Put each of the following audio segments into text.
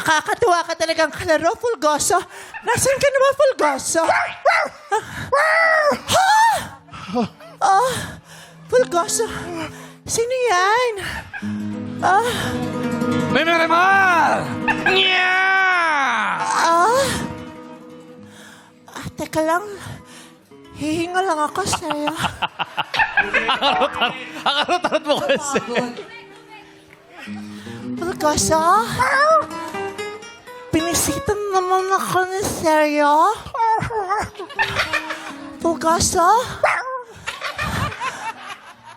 Nakakatuwa ka talagang kalaro, Fulgoso. Nasaan ka naman, Fulgoso? Fulgoso. Sino yan? Memerimar! Nya! Teka lang. Hihinga lang ako sa'yo. Ang arot-arot mo kasi. Fulgoso? Pinisitan naman ako ni Seryo. Fulgoso?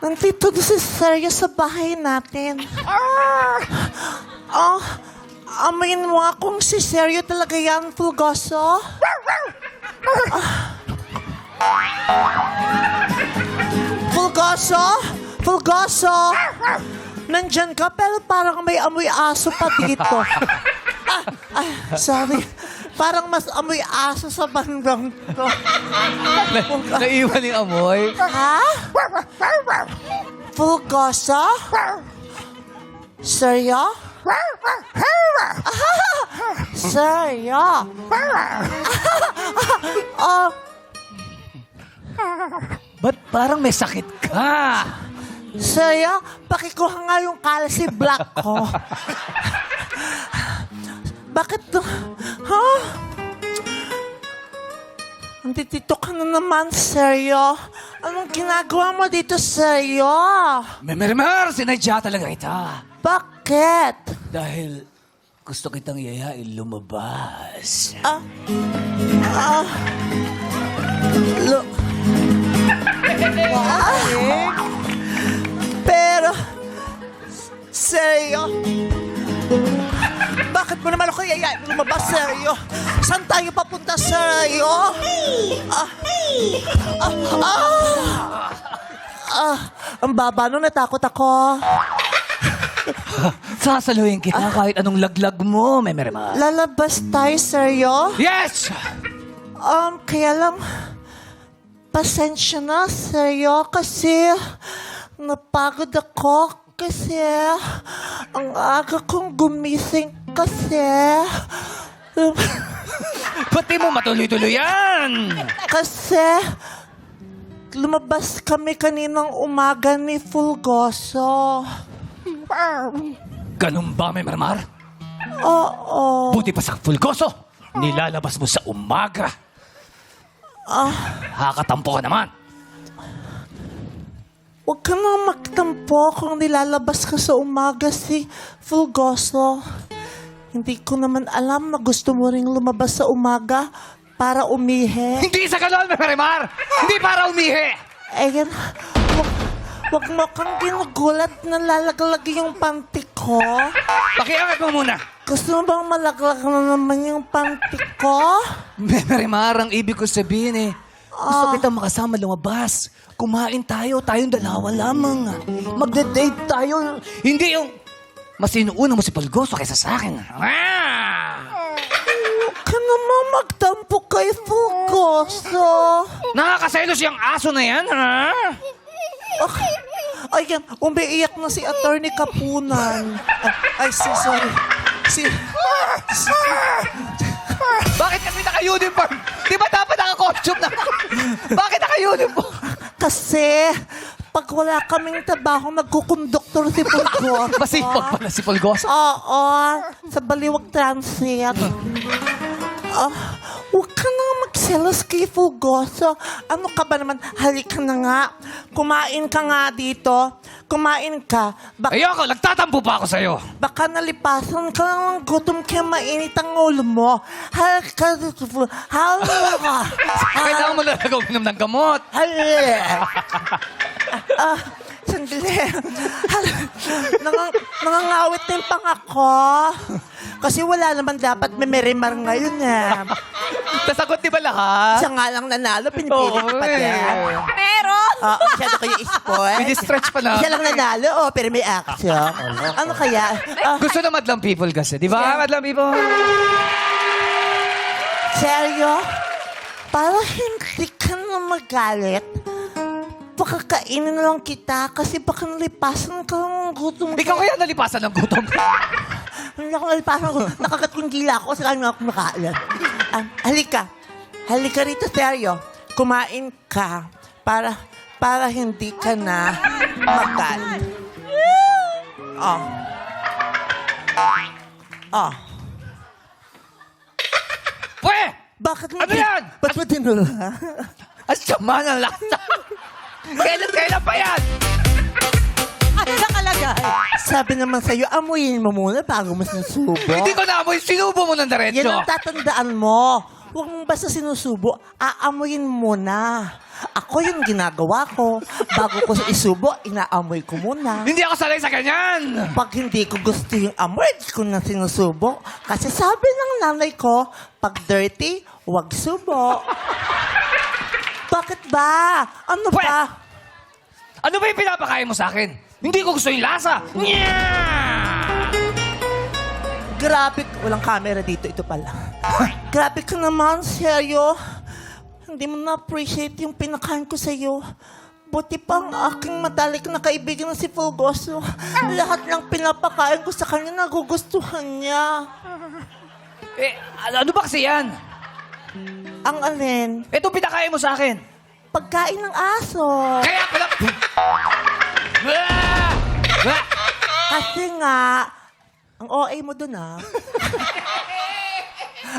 Nandito na si Seryo sa bahay natin. Amayin mo nga kung si Seryo talaga yan, Fulgoso. Fulgoso? Fulgoso? Nandyan ka pero parang may amoy aso pa dito. Sorry. Parang mas amoy aso sa bandang to. Naiwan yung amoy. Ha? Fulgoso? Seryo? Seryo? Ba't parang may sakit ka? Seryo? Pakikuha nga yung Calci Black ko. Bakit to? Ha? Nandito ka na naman, Seryo. Anong ginagawa mo dito, Seryo? Memerimar! Sinadya talaga ita. Bakit? Dahil gusto kitang yayain lumabas. Pero, Seryo? Bakit mo naman ako yayain lumabas, Seryo? Saan tayo papunta, Seryo? Ang baba nun, natakot ako. Sasaluhin kita kahit anong laglag mo, Memerimar. Lalabas tayo, Seryo? Yes! Kaya lang, pasensya na, Seryo, kasi napagod ako kasi ang aga kong gumising kasi Pati mo matuloy-tuloy yan! kasi lumabas kami kaninang umaga ni Fulgoso. Ganun ba, Memerimar? Oo. Buti pa sa Fulgoso, nilalabas mo sa umaga. Hakatampo ka naman. Huwag ka nang magtampo kung nilalabas ka sa umaga si Fulgoso. Hindi ko naman alam na gusto mo ring lumabas sa umaga para umihi. Hindi sa ganon, Memerimar! Hindi para umihi! Ayan, wag mo kang ginugulat na lalaglag yung panty ko. Pakiangat mo muna. Gusto mo bang malaglag na naman yung panty ko? Memerimar, ang ibig ko sabihin gusto kitang makasama lumabas. Kumain tayo, tayong dalawa lamang. Magde-date tayo. Hindi yung masinuuna mo si Fulgoso kaysa sa akin. Huwag ka naman magtampo kay Fulgoso. Nakakaselos yung aso na yan, ha? Ayan, umiiyak na si Attorney Kapunan. Sorry. Bakit kami naka-uniform? Di ba dapat naka-costume na? Bakit naka-uniform? Kasi, pag wala kaming trabaho, nagkukonduktor si Fulgoso. Masipag pala si Fulgoso. Oo, sa Baliwag Transit. Huwag ka na magselos kay Fulgoso. Ano ka ba naman? Halika na nga. Kumain ka nga dito. Kumain ka. Ayoko, nagtatampo pa ako sa'yo. Baka nalipasan ka lang ng gutom kaya mainit ang ulo mo. Halika dito. Halika. Kailangan mo lang uminom ng gamot. Sandali. Nangangawit din pang ako. Kasi wala naman dapat Memerimar ngayon Nasagot di ba lahat? Siya nga lang nanalo, pinipilit Oo, pa din. Pero, Masyado kayo ispoy. Mini-stretch pa na. Siya lang nanalo, pero may action. Ano kaya? Gusto na madlang people kasi, di ba? Madlang people. Seryo? Para hindi ka na magalit, baka kainin na lang kita kasi baka nalipasan ka ng gutom. Ikaw kaya nalipasan ng gutom. Hindi ako nalipasan ko. Nakagat kong gila ko. Saka nga ako kumakain. Halika. Halika rito, seryo. Kumain ka para hindi ka na magal. Oh. Oh. Pwe! Bakit mo Ano yan? Ba't mo tinula? Ang sama ng lasa. Kailan pa yan? At nakalagay. Sabi naman sa'yo, amuyin mo muna bago mo sinusubo. Hindi ko naamoy. Sinubo mo ng Yan diretso. ang tatandaan mo. Huwag mong basta sinusubo, aamuyin mo na. Ako yung ginagawa ko. Bago ko isubo, inaamoy ko muna. Hindi ako sanay sa ganyan. Pag hindi ko gusto yung amoy, di ko na sinusubo. Kasi sabi ng nanay ko, pag dirty, huwag subo. Bakit ba? Ano Pwe! ba? Ano ba yung pinapakain mo sa akin? Hindi ko gusto yung lasa. Grabe, walang camera dito, ito pala. Grabe ka naman, seryo. Hindi mo na-appreciate yung pinakain ko sa'yo. Buti pa ang aking matalik na kaibigan na si Fulgoso. Lahat ng pinapakain ko sa kanya, nagugustuhan niya. Ano ba kasi yan? Ang alin, Ito pinakain mo sa akin. pagkain ng aso. Kaya pala... Kasi nga, ang OA mo dun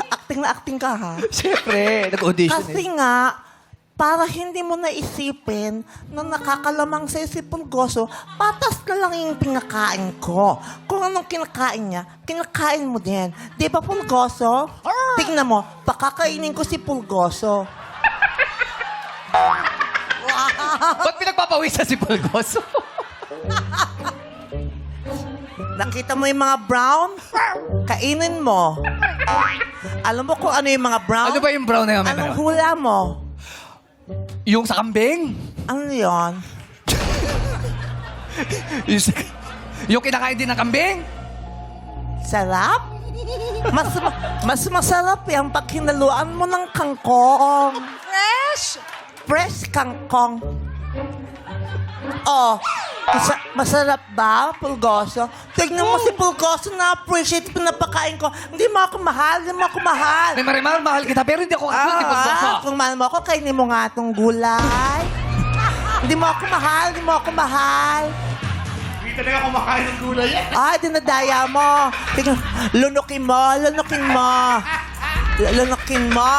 acting na acting ka ha. Siyempre, nag-audition Kasi nga, para hindi mo naisipin na nakakalamang sa si Fulgoso, patas na lang yung pinakain ko. Kung anong kinakain niya, kinakain mo din. Di ba, Fulgoso? Tingnan mo, pakakainin ko si Fulgoso. Ba't pinagpapawisan si Fulgoso? Nakita mo yung mga brown? Kainin mo. Alam mo kung ano yung mga brown? Ano ba yung brown na yun? Anong hula mo? Yung sa kambing? Ano yon? Yung kinakain din ng kambing? Sarap? Mas masarap yan pag hinaluan mo ng kangkong. Fresh! Fresh kangkong. Oh, masarap ba, Fulgoso? Tignan mo si Fulgoso na-appreciate pinapakain ko. Hindi mo ako mahal, hindi mo ako mahal. May marimar, mahal kita, pero hindi ako katulad ni Fulgoso. Kung mahal mo ako, kainin mo nga itong gulay. Hindi mo ako mahal, hindi mo ako mahal. Hindi talaga kumakain ng gulay yan. Dinadaya mo. Tingnan, lunukin mo, lunukin mo. Lunukin mo.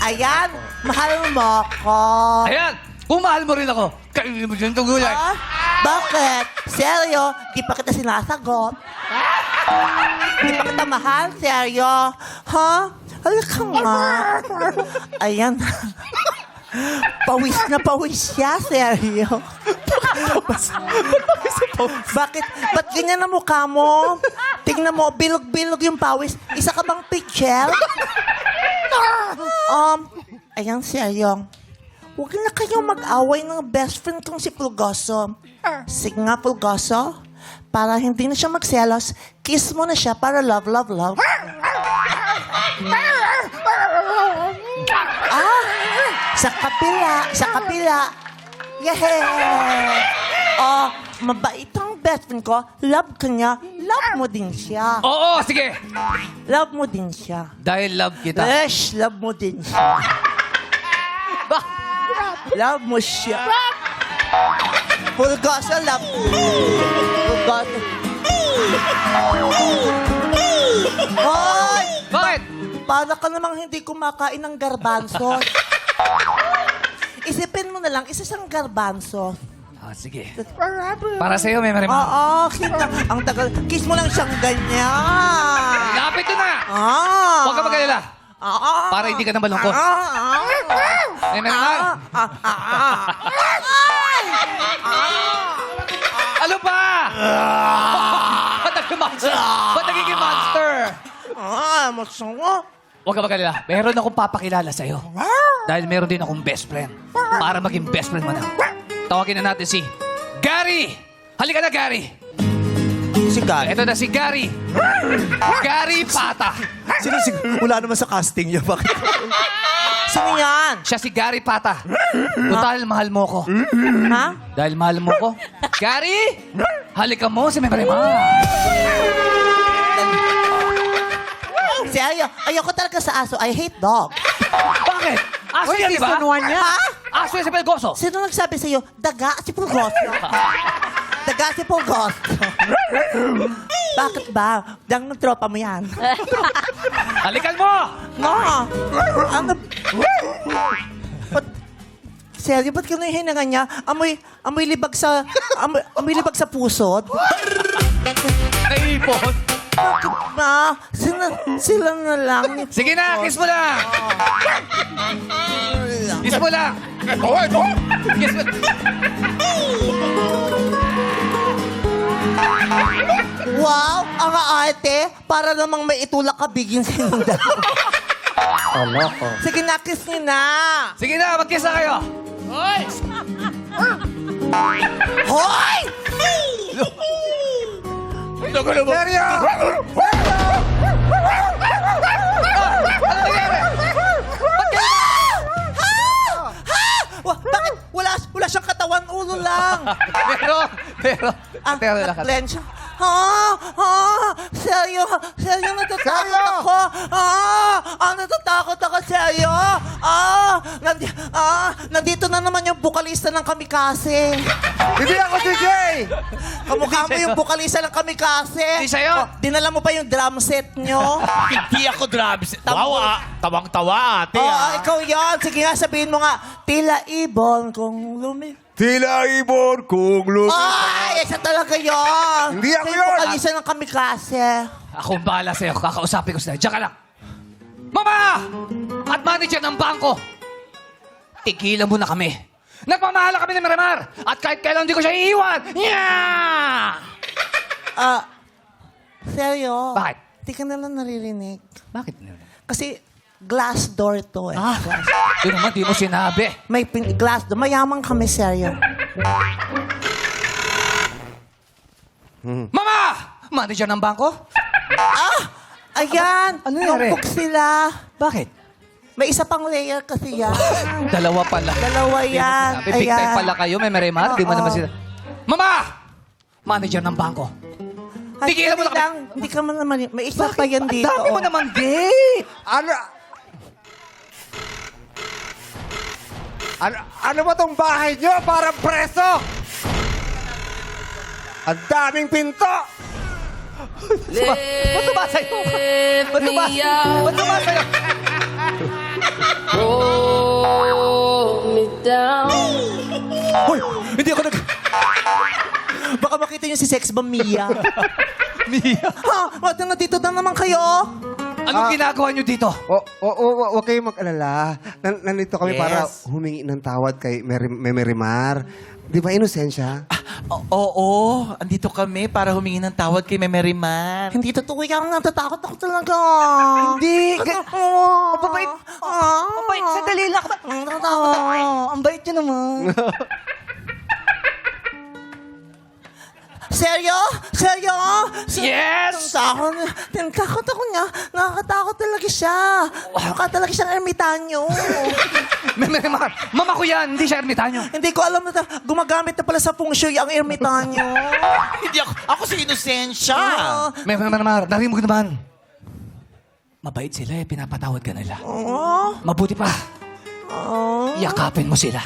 Ayan, mahal mo ako. Ayan, kung mahal mo rin ako, kainin mo dyan itong gulay. Bakit? Seryo? Di pa kita sinasagot. Di pa kita mahal? Seryo? Ha? Halika nga. Ayan. Pawis na pawis siya, seryo. Bakit? Ba't ganyan ang mukha mo? Tingnan mo, bilog-bilog yung pawis. Isa ka bang pichel? Ayan, seryo. Huwag na kayong mag-away ng best friend kong si Fulgoso. Sige nga, Fulgoso. Para hindi na siya magselos, kiss mo na siya para love, love, love. Sa kapila. Yehey! Mabait ang best friend ko. Love ka niya. Love mo din siya. Oo, sige. Love mo din siya. Dahil love kita. Yes, love mo din siya. Love mo siya. Fulgoso, love mo. Fulgoso. Hoy! Bakit? Para ka namang hindi kumakain ng garbanzo. Isipin mo na lang, isa siyang garbanzo. Sige. Para sa'yo, may marimar. Oo, kita. Ang tagal. Kiss mo lang siyang ganyan. Lapit doon na! Huwag ka mag-alala. Para hindi ka na malungkot. May marimar. Ano ba? Ba't naging monster? Ba't nagiging monster? Masama. Huwag ka mag-alala. Meron akong papakilala sa'yo. Dahil meron din akong best friend. Para maging best friend mo na. Tawagin na natin si Gary! Halika na, Gary! Si Gary. Ito na si Gary. Gary Pata. Wala naman sa casting niya. Bakit? Sino yan? Siya si Gary Pata. Total, mahal mo ko. Ha? Dahil mahal mo ko. Gary! Halika mo si Marimar. Seryo, ayoko talaga sa aso. I hate dog. Bakit? Aso yan, di ba? niya. Ha? Aso yan si Pelgoso. Sino nagsabi sa'yo? Daga si Pulgoso. Daga si Pulgoso. Bakit ba? Dang ng tropa mo yan. Halikan mo! No. Ano? Seryo, ba't ganun yung hinanga niya? Amoy libag sa... Amoy libag sa pusod? Naipon. Bakit ba? Sila na lang. Sige na, kiss mo lang. Kiss mo lang. Kiss mo. Wow! Ang arte! Para namang may itulak ka bigyan sinundan. Sige na, kiss niyo na! Sige na, mag-kiss na kayo. Hoy! Seryo! Bakit? Wala siyang katawan, ulo lang. Pero, Naklen siya. Seryo, natatakot Seryo? ako. Natatakot ako, seryo. Nandito na naman yung bukalista ng Kamikase. Hindi ako si Jay! Kamukha mo yung bukalista ng Kamikase. Hindi siya yun. Dinala mo pa yung drum set nyo. Hindi ako drums. Wow, tawang-tawa, ate. Ikaw yan. Sige nga, sabihin mo nga, tila ibon kung lumi. Tila ibon kung Ay, isa talaga yun. Hindi ako Siya yung yun. bukalista ng Kamikase. ako ang bahala sa'yo. Kakausapin ko sila. Diyan ka lang. Mama! At manager ng bangko. Tigilan mo na kami. Nagmamahala kami ni Marimar. At kahit kailan hindi ko siya iiwan. Yeah! Seryo? Bakit? Di ka nalang naririnig. Bakit? Kasi glass door to eh. Ito naman, di mo sinabi. May glass door. Mayaman kami, seryo. Mama! Manager ng bangko? Ayan! Ano nangyari? Notebook sila. Bakit? May isa pang layer kasi yan. Dalawa pala. Dalawa yan. Sabi, big time Ayan. pala kayo. May Marimar. Di mo Oo. naman sila. Mama! Manager ng bangko. Ay, Tigilan mo na kami. lang. Hindi ka man naman. May isa pa yan dito. Ang dami mo oh. naman date. Ano ba tong bahay nyo? Parang preso! Ang daming pinto! Ba't sumasayo ka? Ba't sumasayo? Ba't sumasayo? Hold me down. Hoy! Hindi ako nag... Baka makita niyo si Sex Bomb Mia. Mia. Ba't nandito na naman kayo? Anong ginagawa niyo dito? Huwag kayong mag-alala. Nandito kami Yes. para humingi ng tawad kay Merimar. Di ba, inosensya? Oo, andito kami para humingi ng tawad kay Merimar. Hindi totoo yan. Natatakot ako talaga. Hindi. Mabait. Mabait. Sandali lang. Natatakot ako. Ang bait niyo naman. Seryo? Seryo? Yes! Tinakot ako niya. Nakakatakot talaga siya. Mukha talaga siyang ermitanyo. Marimar, mama ko yan. Hindi siya ermitanyo. Hindi ko alam na gumagamit na pala sa feng shui ang ermitanyo. Hindi ako si Inosensya. Marimar, narinig mo naman. Mabait sila eh. Pinapatawad ka nila. Oo. Mabuti pa. Yakapin mo sila.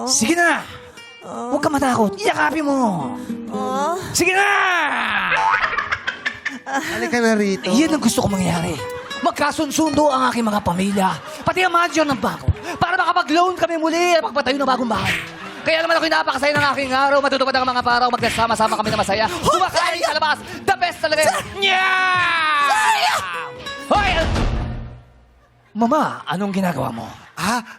Sige na! Huwag ka matakot. Yakapin mo! Sige na! Halika na rito. Yan ang gusto ko mangyari. Magkasunsundo ang aking mga pamilya. Pati ang manager ng bangko. Para makapag-loan kami muli at magpatayo ng bagong bahay. Kaya naman ako'y napakasaya ng aking araw. Matutupad ang mga paraw. Magkasama-sama kami na masaya. Kumakain sa labas. The best talaga yun. Yeah! Hoy! Mama, anong ginagawa mo?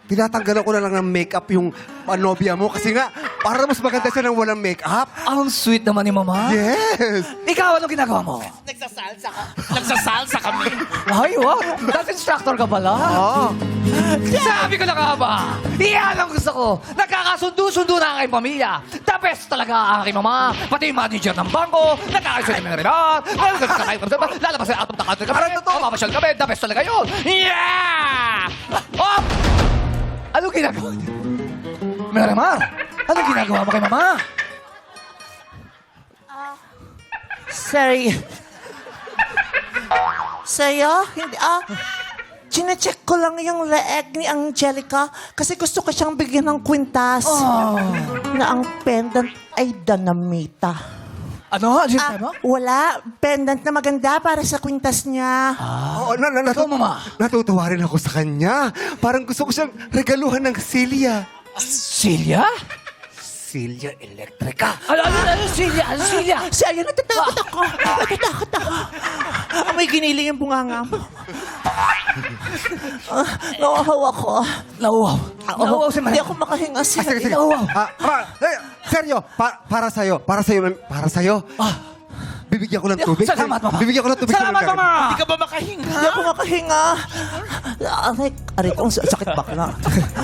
Tinatanggalan ko na lang ng makeup yung panobya mo kasi nga, para mas maganda siya ng walang makeup. Ang sweet naman ni Mama. Yes! Ikaw, anong ginagawa mo? Nagsasalsa kami. Ay, what? Dance instructor ka pala? Oo. Sabi ko na nga ba? Iyan ang gusto ko. Nagkakasundo-sundo na ang aking pamilya. The best talaga ang aking mama. Pati yung manager ng bangko. Nagkakasunod ng ribar. Lalabas sa out of the country kami. Mamasyal kami. The best talaga yun. Yeah! Oh! Anong ginagawa niyo? Marimar, anong ginagawa mo kay mama? Sorry. Sa'yo? Hindi, chinecheck ko lang yung leeg ni Angelica kasi gusto ko siyang bigyan ng kwintas na ang pendant ay Danamita. Ano? Ano yung mo? Wala. Pendant na maganda para sa kwintas niya. Oo, Ikaw, mama. natutuwa rin ako sa kanya. Parang gusto ko siyang regaluhan ng Celia. Celia? Celia Electrica. Ano, Celia? Ano, Celia? Sa'yo, natatakot ako. Natatakot ako. May giniling yung bunganga mo. Nauhaw ako. Nauwaw. Nauwaw si Hindi Maria. ako makahinga Sige, sa'yo. sige. Nauwaw. Seryo, para sa'yo. Bibigyan ko ng tubig. Salamat, mama. Bibigyan ko ng tubig. Salamat, mama. Hindi ka ba makahinga? Hindi ako makahinga. Aray ko, ang sakit bakla.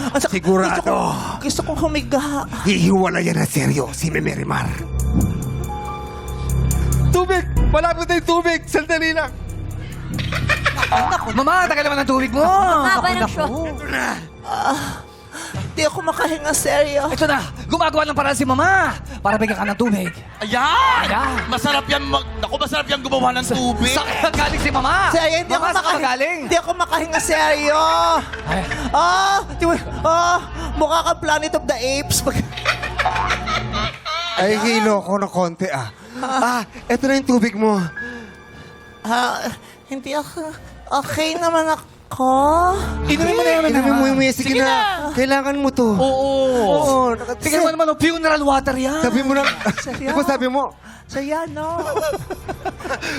Ang sakit. Sigurado. Gusto kong humiga. Hihiwala yan na seryo, si Memerimar. Tubig! Malapit na yung tubig! Sandali lang! Mama, tagal naman ang tubig mo. Haba ng show. Hindi ako makahinga, seryo. Ito na, gumagawa ng paraan si Mama para bigyan ka ng tubig. Ayan! Ayan. Masarap yan Naku, masarap yan gumawa ng tubig. Sa kaya galing si Mama. Seryo, hindi ako Mama, saan ka makahinga. galing? Hindi ako makahinga, seryo. Ay. Mukha ka Planet of the Apes. Ay, hilo ko ng konti eto na yung tubig mo. Hindi ako. Okay naman ako. Inumin mo na yun. Inumin mo yung sige na. Kailangan mo to. Oo. Tingnan mo naman, funeral water yan. Sabi mo na, Seryo? di ba sabi mo? Saya, no?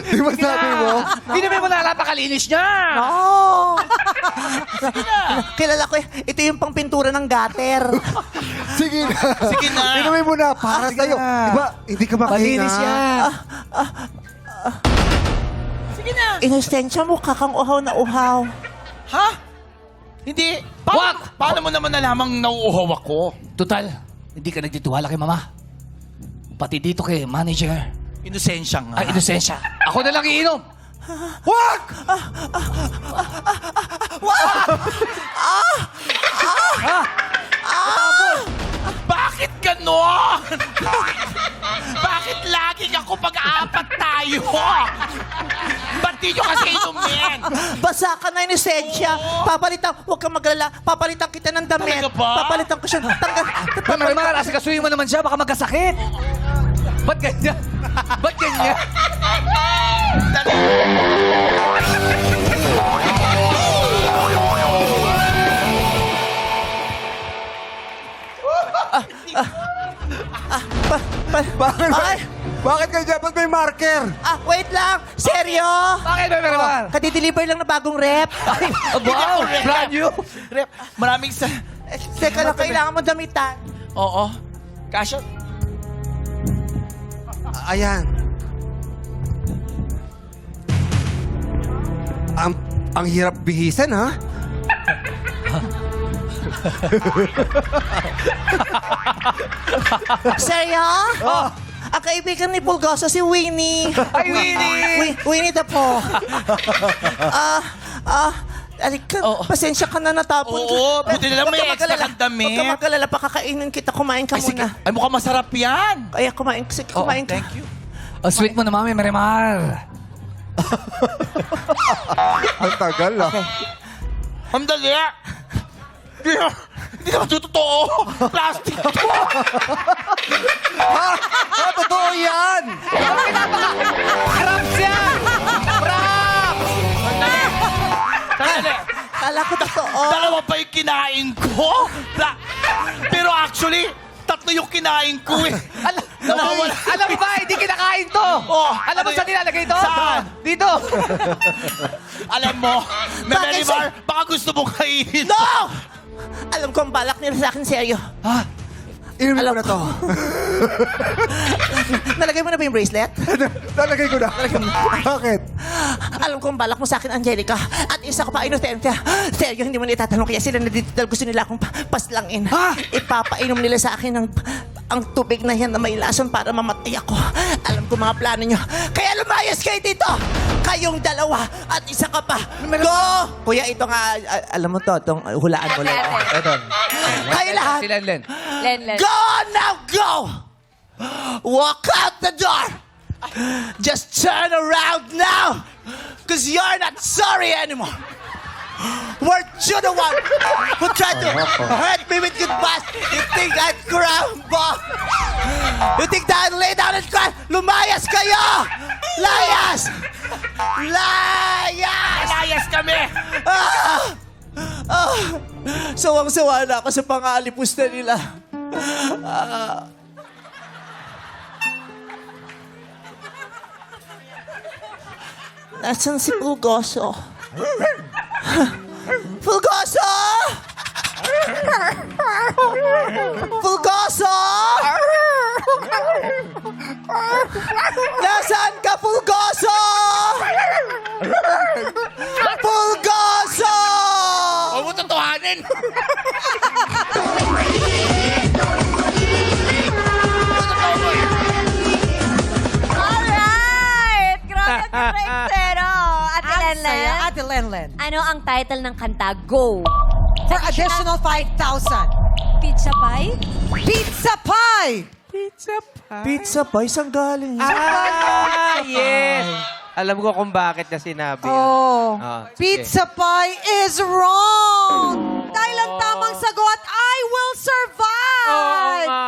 Di ba sabi mo? Inumin mo na, napakalinis niya. No! Kilala ko, ito yung pangpintura ng gutter. Sige na. Sige na. Inumin mo na, para sige sa'yo. na. Di ba, hindi ka makahinga. Malinis yan. Sige na. Inostensya mo, kakang uhaw na uhaw. Ha? Hindi. Paano mo naman nalamang nauuhaw ako? Total, hindi ka nagtitiwala kay Mama. Pati dito kay manager. Inosensya nga. Ay, inosensya. Ako na lang iinom. Wag! Bakit ganon? Bakit laging ako pag-aapat tayo? Ba't di nyo kasi inumin? Basa ka na, inosensya. Papalitan, huwag kang maglala. Papalitan kita ng damit. Talaga ba? Papalitan ko siya. Marimar, asikasuhin mo naman siya, baka magkasakit. Ba't ganyan? Ba't ganyan? Bakit? Ay! Bakit kayo dapat may marker? Wait lang. Seryo? Bakit ba, Marimar? Kadi-deliver lang na bagong rep. Wow, brand new. Rep, maraming sa... Teka lang, kailangan mo damitan. Oo. Kasha. Ayan. Ang hirap bihisan, ha? Seryo? Ang kaibigan ni Pulgoso, si Winnie. Ay, Winnie! Winnie the Pooh. Alika, pasensya ka na natapon. Oo, buti na lang may Huwag ka extra magalala. kang damit. Huwag ka magalala, pakakainin kita. Kumain ka Ay, sige. muna. Ay, mukhang masarap yan. Kaya kumain, sige, kumain ka. Thank you. Ang sweet mo naman, Marimar. Ang tagal, Ang dali. Hindi naman totoo. Plastic to. Totoo yan! Props yan! Props! Kala ko totoo. Dalawa pa yung kinain ko. Pero actually, tatlo yung kinain ko eh. Nawawala. Alam mo ba, hindi kinakain to. Alam mo ano saan yun? nilalagay to? Saan? Dito. Alam mo, Bakit Merimar, baka gusto mo kainin. No! Alam ko ang balak nila sa akin, seryo. Ha? Inumin ko Alam na to. Nalagay mo na ba yung bracelet? Nalagay ko na. Bakit? Alam ko ang balak mo sa akin, Angelica. At isa ko pa, inosensya. Seryo, hindi mo na itatanong. Kaya sila nadididal. Gusto nila akong paslangin. Ha? Ipapainom nila sa akin ang tubig na yan na may lason para mamatay ako. Alam ko mga plano nyo. Kaya lumayas kayo dito! Kayong dalawa at isa ka pa. Go! Kuya, ito nga, alam mo to, itong hulaan mo lang. Ito. Kayo lahat. Si Len. Len. Go now, go! Walk out the door! Just turn around now! Cause you're not sorry anymore. Weren't you the one who tried to hurt me with goodbyes? You think I'd crumble? You think that I'd lay down and cry? Lumayas kayo! Layas! Layas! Layas kami! Sawang-sawa na ako sa pangalipos na nila. Nasaan si Fulgoso? Fulgoso! Fulgoso! Nasaan ka, Fulgoso? Fulgoso! Huwag mo totohanin! Alright! Grabe si Trexero. Ate Ang saya, Lenlen. Ate Lenlen. Ano ang title ng kanta? Go! For additional 5,000. Pizza pie? Pizza pie! Pizza pa, isang galing. Ah, yes! Alam ko kung bakit na sinabi. yun. Oh, sige. pizza pie is wrong! Dahil ang tamang sagot, I will survive! Oo nga.